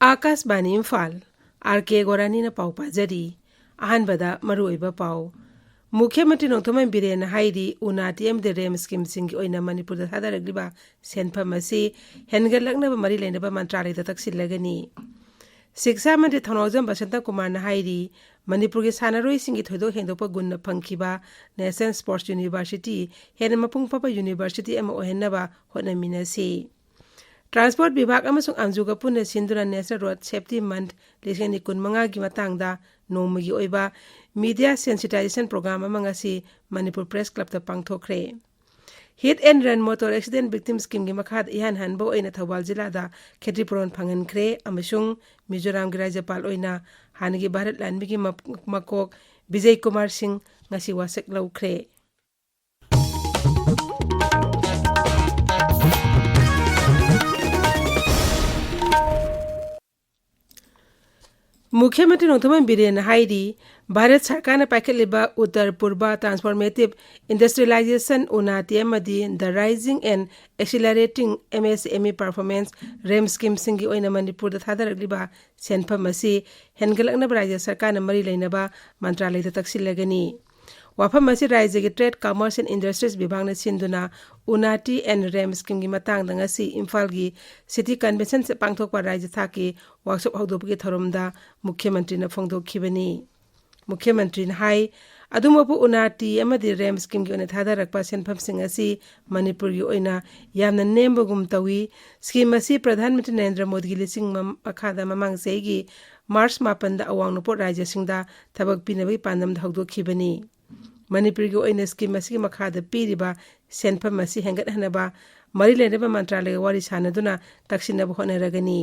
Akashvani Imphal R.K. गोरानी न पाउ पाजरी अहनबदा मरुइबा पाउ मुख्यमंत्री नोंथोमन बिरेन हाइरी उनाटी एम दे रेम स्कीम सिंग ओइना मणिपुर दा थादारगलिबा सेनफम असी हेनगलकनबा मरी लेनबा मंत्रालय दा तक्सिलगनी शिक्षा मंत्री थनोजम बसंत कुमार न हाइरी मणिपुर के सानरोई सिंगी थोइदो हेंदोपा गुन्न फंखिबा नेशनल स्पोर्ट्स यूनिवर्सिटी हेन मपुंग पापा यूनिवर्सिटी एम ओहेनबा होनमिनसी ट्रांसपोर्ट विभाग अमसुंग अंजुगा पुन्ने सिंधुना नेशनल रोड सेफ्टी मंथ 2025 की मतंगदा नोमगी ओइबा मीडिया सेंसिटाइजेशन प्रोग्राम अमंगसी मणिपुर प्रेस क्लब ता पांगथोखरे hit and run motor accident victim scheme की मखाद इहान हनबो ओइना थौबाल जिलादा खेत्रीपुरन फंगनखरे अमसुंग मिजोराम के राज्यपाल ओइना हानगी भारत लानबी की मकोक विजय कुमार सिंह ngasi wasek लौखरे मुख्यमंत्री नोंथोमन बिरेन हाइरी भारत सरकार ने पाइखलिबा उत्तर पूर्व ट्रांसफॉर्मेटिव इंडस्ट्रियलाइजेशन उनाटी अमदी the raising and accelerating MSME performance RAMP scheme सिंगी ओइना मणिपुर दा थादरगलिबा सेनफम असी हेनगलकनबा राज्य सरकार न मरी लेनबा मंत्रालय दा तक्सिलगनी वाफम असी राज्य के ट्रेड कॉमर्स एंड इंडस्ट्रीज विभाग ने सिंधुना उनाटी एंड रेम स्कीम की मतंग दंगसी इम्फाल की सिटी कन्वेंशन से पांगथोकपा राज्य थाकी वर्कशॉप हौदोपकी थरोमदा मुख्यमंत्री न फोंदोखिबनी मुख्यमंत्री न हाई अदुमपु उनाटी अमदी रेम स्कीम की ओने थादरकपा सेनफम सिंग असी मणिपुर की ओइना यामना नेमबगुम तवी स्कीम असी प्रधानमंत्री नरेंद्र मोदी की लिसिंग मखादा ममांग सेगी मार्च 9 दा अवांग नोपोर राज्य सिंगदा थबक पिनबई पांदम हौदोखिबनी मणिपुर की ओइना स्कीम असी मखादा पीरिबा सेनफम असी हेंगत हनबा मरी लेनबा मंत्रालय वारी सानदुना तक्सिनब होनरगनी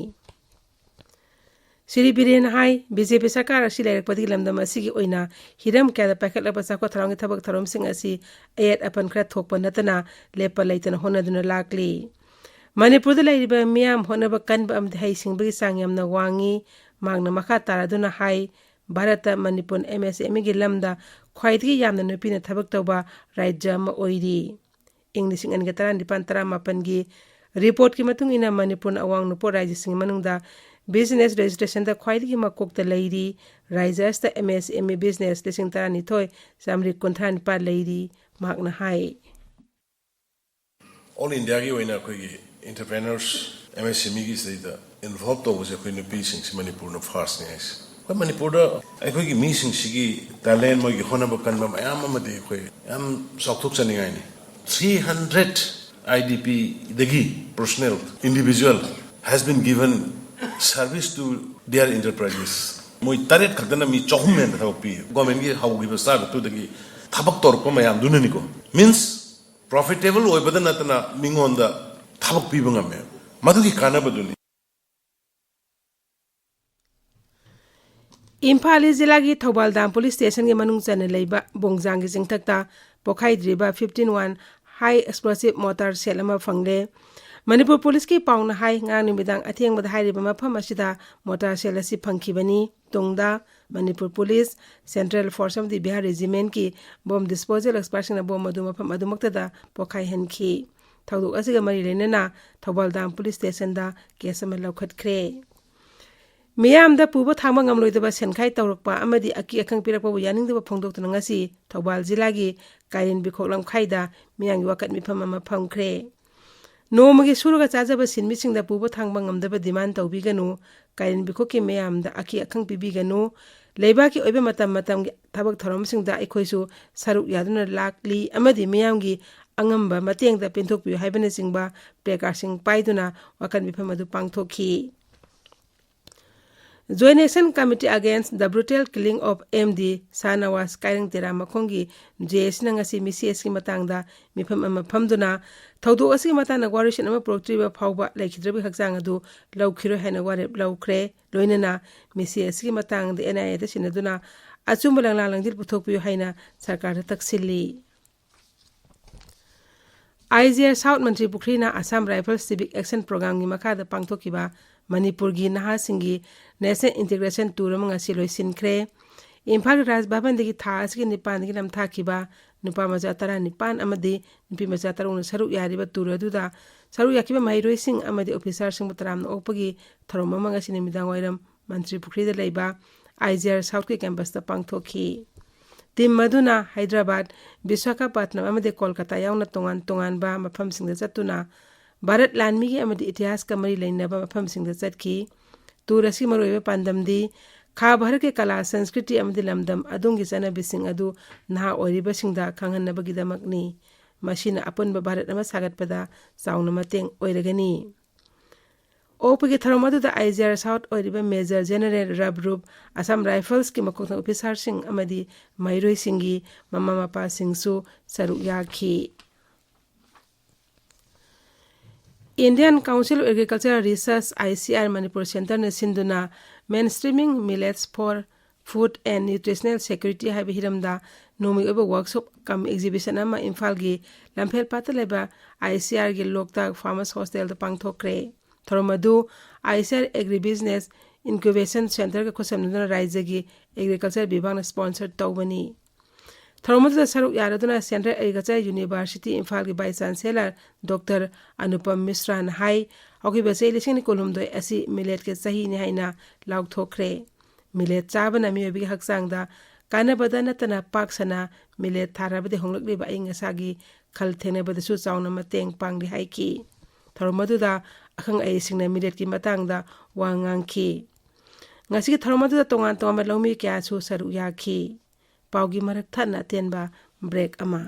श्री बिरेन हाई बीजेपी सरकार असी लेरकपदी लमदम असी की ओइना हिरम क्यादा पैखलबा चाको थरांगी थबक थरोम सिंग असी एट अपन खरा थोकपा नतना लेपा लैतना होनदुना लाकली मणिपुर दा लैरिबा मियाम होनबा कनबा अमदि हाई सिंबगी सांग यामना वांगी मांगना मखा तारादुना हाई भारत मणिपुर MSME की लमदा ख्वाइदगी यामना नुपीना थबक तौबा राज्य अमा ओइरी इंग 2019 की रिपोर्ट की मतुंग इना मणिपुर अवांग नुपोर राज्य सिंग मनुंगदा बिजनेस रजिस्ट्रेशन दा ख्वाइदगी मकोकता लैरी राज्यस्ता MSME बिजनेस 2012 सामरी कुंथानिपा लैरी मागना हाई ऑल इंडिया की ओइना कोई एंटरप्रेन्योर्स MSME की सहित इन्वॉल्व तौबसे कोई नुपी सिंग मणिपुर न फर्स्ट ने कोई मणिपुर अखोई की मी सिंग सिगी टैलेंट मोगी होनब कनबा मयाम अमदि कोई याम सौथुक चनिगाइनी 300 IDP degi personnel individual has been given service to their enterprises moi taret khadana mi chohum men thapi government gi haugi ba sar tu degi thabak tor ko mayam dunani ko means profitable oibada natana mingonda thabak pi banga me madugi kana baduni Imphal जिला की थौबालदाम police station के मनुंग चने लेबा बोंगजांग की सिंगथक्ता पोखाइद्रिबा 15-1 high explosive mortar shell अमा फंगले मणिपुर पुलिस की पाउना हाई ngang निमिदांग अथेंगबदा हाइरिबा मफम असिदा मोटर सेल असि फंखिबनी तोंगदा Manipur police central force of the Bihar regiment की बम डिस्पोजल एक्सपर्ट बम मधु मफम अदुमक्तदा पोखाइ हनखी थौदोक असिगा मरी लेनना थौबालदाम पुलिस स्टेशन दा केस अमा लौखतख्रे मियामदा पुबो थांबा ngamloidaba सेनखाइ तौरकपा अमदि अकी अखंग पिरकपबु यानिंगदबा फोंदोक्तना ngasi थौबाल जिला की कायरिन बिखोकलम खाइदा मियांगी वाकत मिफम अमा फंखरे नोमगी सुरुगा चाजबा सिनमिसिंगदा पुबो थांबा ngamdaba डिमांड तौबिगनु कायरिन बिखोकी मियामदा अकी अखंग पिबिगनु लेबा की ओइबे मतम थबक थरमसिंगदा अखोइसु सरुक यादुना लाकली अमदि मियांगी अंगंबा मतेंगदा पिंथोकपियो हाइबने सिंगबा प्लेकार्सिंग पाइदुना वाकत मिफम अदु पांगथोखी Joint Action Committee Against the Brutal Killing of MD Sanawas Kairang Tera Makhongi JS Nangasi Misi Eski Matangda Mifam Ama Pamduna Taudu Asi Matana Warishan Ama Proctriba Pauba like Hidrabi Haxangadu Lau Kiro Hanawari Lau Kre Loinana Misi Eski Matang the NIA Sinaduna Azumalang Langil Putopu Haina Sarkar Taksili IGR South Mantri Pukrina Assam Rifles Civic Action Program Makada Pangtokiba Manipur की नहा सिंगी national integration tour मंगासी लोइसिनख्रे Imphal Raj Bhavan दगी थास की निपान की नमथाखिबा नुपा मजा 19 अमदी नुपी मजा 3 सरुक यारिबा tour अदुदा saru yakiba mairoi sing amadi officer sing bataram na opagi tharoma manga sini midang wairam mantri pukri da leiba IGR South ke campus ta pangthoki team maduna Hyderabad Visakhapatnam amadi Kolkata yauna tongan ba mafam sing da chatuna Bharat lanmi gi amadi itihas ka mari laina ba mafam sing da chatki turasi maroi pandamdi Kha Bharat ke kala Sanskriti amadi lamdam adungi sana bising adu naha oriba singda khangan nabagi damakni Mashina apun ba Bharat ama sagat pada sauna mateng oiragani Opagi tharomadu da IGR South oriba Major General Rabrup Assam Rifles ki makokna officer sing amadi mairoi singi mama mapa singsu saru yakhi Indian Council of Agricultural Research ICR Manipur Center na sinduna mainstreaming millets for food and nutritional security haiba hiramda nomi oba workshop kam exhibition ama Imphal gi lamphel pataleba ICR gi Loktak Farmers Hostel da pangthokre tharomadu ICR Agribusiness Incubation Center ka khosamna raija gi agriculture bibhag na sponsor tawbani tharomadu da saruk yaraduna Central Agriculture University Imphal gi Vice Chancellor Dr Anupam Mishra na hai hoki base lising ni kolumdoi asi millet ke sahi ni haina laukthokre millet chabana miyobi haksangda kana badana tana paksana millet tharabade honglakli ba ingasagi khal thene badasu chauna mateng pangri haiki tharomadu da akhang ai singna millet ki matangda wangangki ngasi tharomadu da tongan tongan lomi kya su saru yakhi paugi marak thana tenba break ama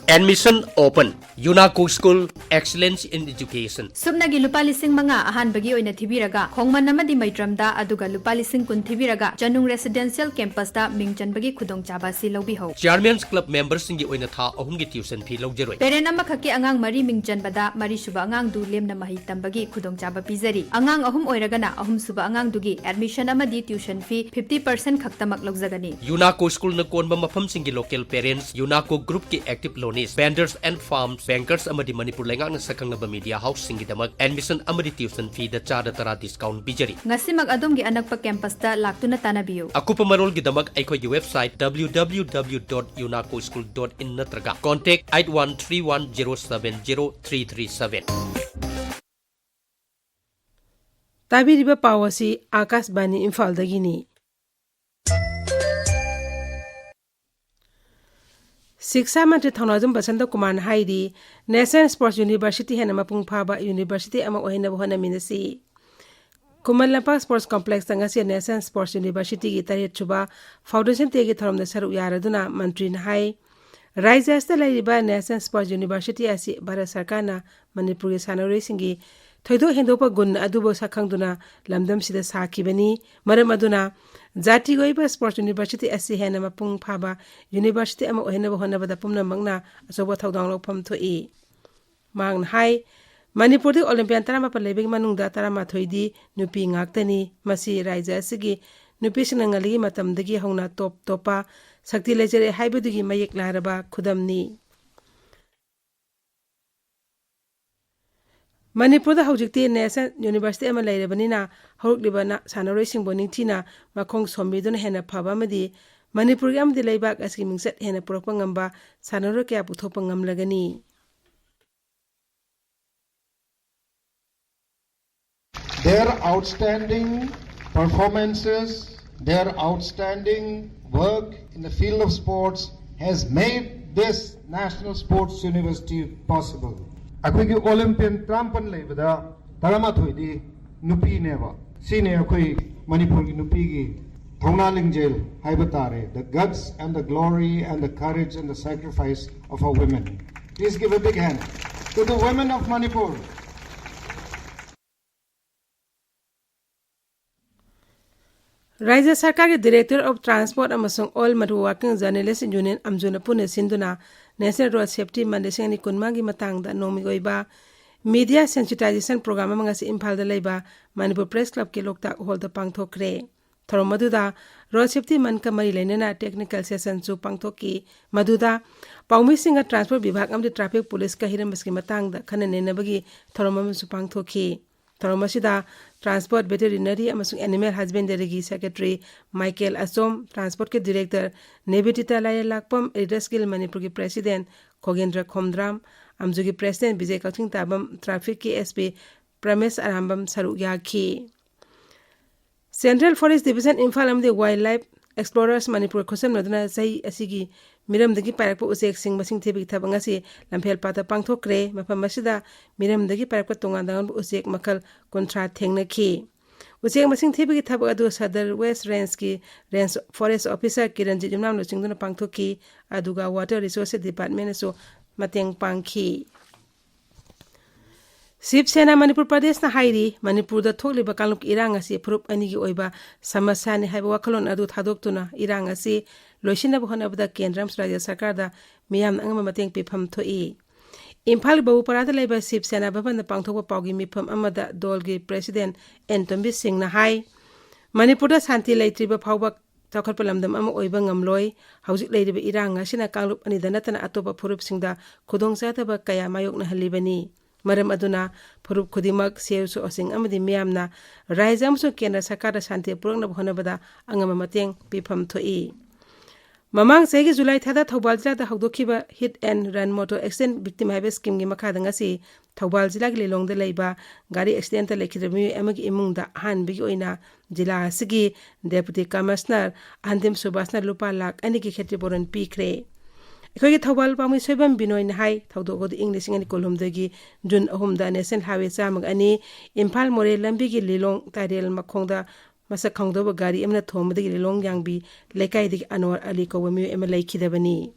Admission open. UNACO School Excellence in Education. Subnagi lupa lising mga ahan bagi oina thibiraga khongman namadi maitramda aduga lupa lising kun thibiraga Janung Residential Campus da mingchan bagi khudong chaba si lobi ho. Chairman's Club members singi oina tha ahum gi tuition fee logjeroi. Parent amma khaki angang mari mingchan bada mari suba angang du lemna mahi tambagi khudong chaba pizari. Angang ahum oiragana ahum suba angang dugi admission amadi tuition fee 50% khaktamak logjagani. UNACO School na konba mafam singi local parents UNACO Group ki active loan vendors and farms bankers amadi Manipur lengang na sakang na media house singi damak admission amadi tuition fee da chada tara discount bijari ngasi mag adom gi anak pa campus da laktuna tanabiyo aku pamarol gi damak aikoi gi website www.unacoschool.in natraga contact 8131070337 tabiriba pawasi Akash Bani Imphal dagini Shiksha Mantri Thaunajum Basanta Kumar Haidi National Sports University hena mapung phaba university ama ohina bohana minasi Kumal Lampak Sports Complex tangasi National Sports University gi taret chuba foundation te gi tharom da saru yaraduna mantri na hai Raija sta laiba National Sports University asi Bharat Sarkar na Manipur gi sanore singi thoido hendopa gun adubo sakhangduna lamdam sida sakibani maram aduna Jati goiba Sports University asi hena mapung phaba university ama ohena bohana bada pumna mangna asoba thaudang lokpham thoi mang hai Manipur di Olympian tarama pa lebing manungda tarama thoidi nupi ngaktani masi raija asigi nupi sinangali matamdagi hauna top topa sakti lejere haibudugi mayek laraba khudamni Manipur da hojikti National University ama lairebanina horoklibana sanaroi singbo ningthina makhong sombiduna hena phaba madi Manipur gi amdi leibak aski mingsat hena purakpa ngamba sanaro kya puthopa ngamlagani Their outstanding performances, their outstanding work in the field of sports has made this National Sports University possible. Akwai Olympian trampan leibada tarama thoidi nupi neva sine akwai Manipur gi nupi gi thongna lingjel haibatare the guts and the glory and the courage and the sacrifice of our women. Please give a big hand to the women of Manipur. Raija Sarkar ke Director of Transport amasung All Madu Working Journalists Union amjuna pune sinduna National Road Safety Mandesing ni kunmangi matangda nomi goiba media sensitization program mangasi Imphal da leiba Manipur Press Club ke Loktak Hall da pangthokre thoromaduda road safety man ka mari lenena technical session chu pangthoki maduda paumi singa transport vibhag amdi traffic police ka hiram baski matangda khanane nabagi thoromam chu pangthoki Thoromasida Transport Veterinary amasung Animal Husbandry Secretary Michael Asom Transport ke Director Nebitita Laya Lakpam Editors Guild Manipur ke President Kogendra Khomdram amzugi president Vijay Kauting Tabam traffic ki SP Pramesh Arambam saruk yaki Central Forest Division Imphal amdi Wildlife Explorers Manipur khosam naduna sai asigi miramdagi parakpa usek sing masing thebi thabang asi lamphel pata pangthokre mafam masida miramdagi parakpa tongandangan usek makal kontra thengna ki usek masing thebi thab adu Sadar West Range ki Range Forest Officer Kiranjit Jumnam lochingduna pangthoki aduga Water Resources Department so mateng pangki Sip Sena Manipur Pradesh na hairi Manipur da thokliba kaluk irang asi phurup ani gi oiba samasya ni haiba wakalon adu thadoktuna irang asi loisina bhona bada kendram Rajya Sarkar da miyam angama mateng pifam thoi Imphal babu parada laiba Sip Sena bhavan da pangthokpa paugi mifam amada dolgi President Entombi Singh na hai Manipur da santi laitriba phawba Takal lamdam ama oiba ngamloi haujik leiriba irang asina kalup ani danatana atopa phurup singda khudong sataba kaya mayok na halibani Maram aduna phurup khudimak seusu osing amadi miyamna raizam su kendra sakara shanti purokna bhonabada angama mateng pifam thoi Mamang segi July thada Thobal jila da hawdokhiba hit and run motor accident victim have scheme gi makhada ngasi Thobal jila gi lelong da leiba gari accident lekhidami amagi imungda han bigi oina jila sigi deputy commissioner andim subasna lupa lak ani gi khetri boron pikre Ikoi Thobal pamui soibam binoy na hai thawdogod English ngani kolhomdagi June ahumda National Highway chamag ani Imphal more lambi gi lilong tarel makhongda masak khongdoba gari amna thomdagi lilong yangbi lekai digi Anwar Ali kowami ema laikhidabani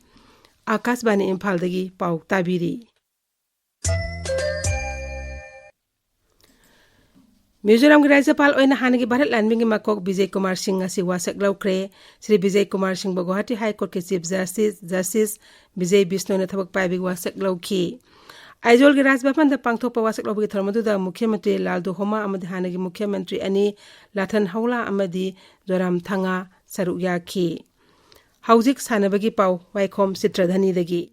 Akashbani Imphal dagi pau tabiri Mizoram Rajyapal oina hanagi Bharat Landmingi makok Vijay Kumar Singh asi wasak laukre Sri Vijay Kumar Singh Guwahati High Court ke Chief Justice Vijay Bisnu na thabak paibi wasak lauki Aizol gi Raj Bhavan da pangthokpa wasak lauki tharmadu da Mukhyamantri Laldu Homa amadi hanagi Mukhyamantri ani Lathan Haula amadi Joram Thanga saruk yaki Haujik sanabagi pau Waikhom Chitradhani dagi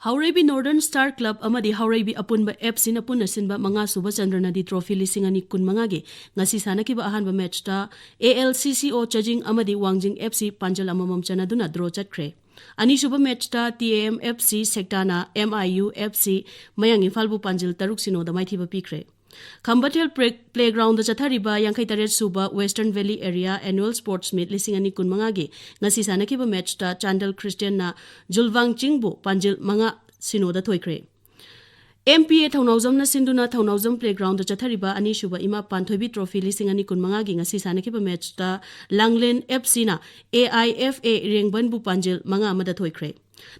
Haureibi Northern Star Club amadi Haureibi apunba FC na punna sinba mga Suba Chandra Nadi Trophy lisingani kun mangagi ngasi sanakiba ahanba match ta ALCCO Chajing amadi Wangjing FC Panjal amamam chanaduna draw chatkre ani suba match ta TAM FC Sektana MIU FC Mayang Imphal bu Panjal taruk sino da maithiba pikre Khambatel Playground da chathariba yangkai taret suba Western Valley Area Annual Sports Meet lisingani kun mangagi ngasi sanakiba match ta Chandal Christian na Julwang Chingbu Panjil manga sino da thoikre MPA Thaunauzam na Sinduna Thaunauzam Playground da chathariba ani suba ima Panthoibi Trophy lisingani kun mangagi ngasi sanakiba match ta Langlen FC na AIFA Rengban bu Panjil manga amada thoikre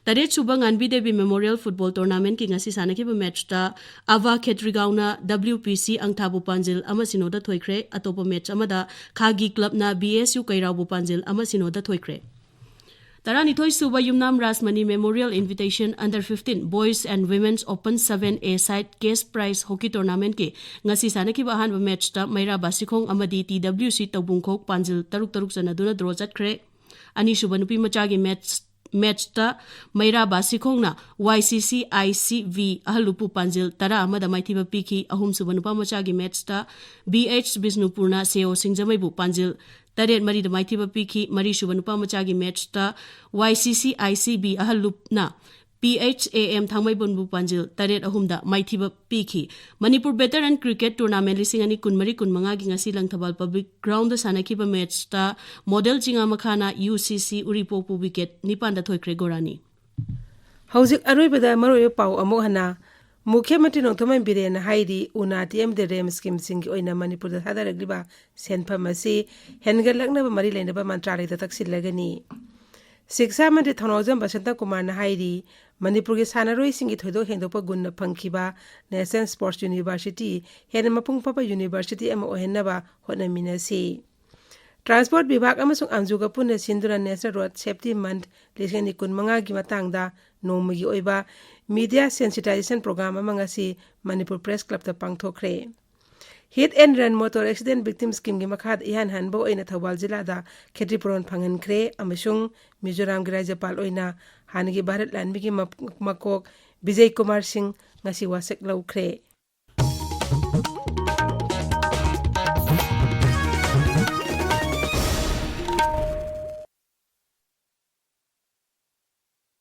Taret suba Nganbi Devi Memorial Football Tournament ki ngasi sanakiba match ta Ava Khetrigaon na WPC Angthabu Panjil ama sinoda thoikre atopa match amada Khagi Club na BSU Kairabu Panjil ama sinoda thoikre Tarani thoi suba Yumnam Rasmani Memorial Invitation Under 15 Boys and Women's Open 7A Side Case Prize Hockey Tournament ki ngasi sanakiba ahanba match ta Maira Basikhong amadi TWC Tawbungkhok Panjil taruk sanaduna draw chatkre ani suba nupi machagi match ta Maira Basikhong na YCC ICV ahalupu Panjil tara amada maithiba piki ahum suba nupa machagi match ta BH Bisnupurna Seo Singjamaibu Panjil Taret mari da maithiba piki mari suba nupa machagi match ta YCC ICB ahalup na PHAM Thangmai Bunbu Panjil Taret ahumda maithiba piki Manipur Veteran Cricket Tournament lisingani kunmari kunmanga gi ngasi Langthabal Public Ground da sanakiba match ta Model Jinga Makhana UCC Uripopu wicket nipanda thoikre Gorani Haujik aroibada maroyo pau amok hana Mukhyamantri Nongthomai Biren hairi UNATM de rem scheme singi oina Manipur da thadaragliba senpham asi hengalaknaba mari leinaba mantralayda taksilagani Shiksha Mantri Thaunauzam Basanta Kumar na hairi Manipur gi sanaroi singi thoido hendopa gunna phangkhiba National Sports University hena mapung papa University ama ohennaba hotnaminasi Transport Vibhag amasung amjuga punna sinduna National Road Safety Month lisani kun manga gi matangda nomagi oiba media sensitization program amangasi Manipur Press Club ta pangthokre Hit and run motor accident victim scheme gi makhad ihan hanbo oina Thawal jila da Khetripuron phangan kre amasung Mizoram gi Rajyapal oina hangi Bharat Landmingi makok Vijay Kumar Singh ngasi wasak laukre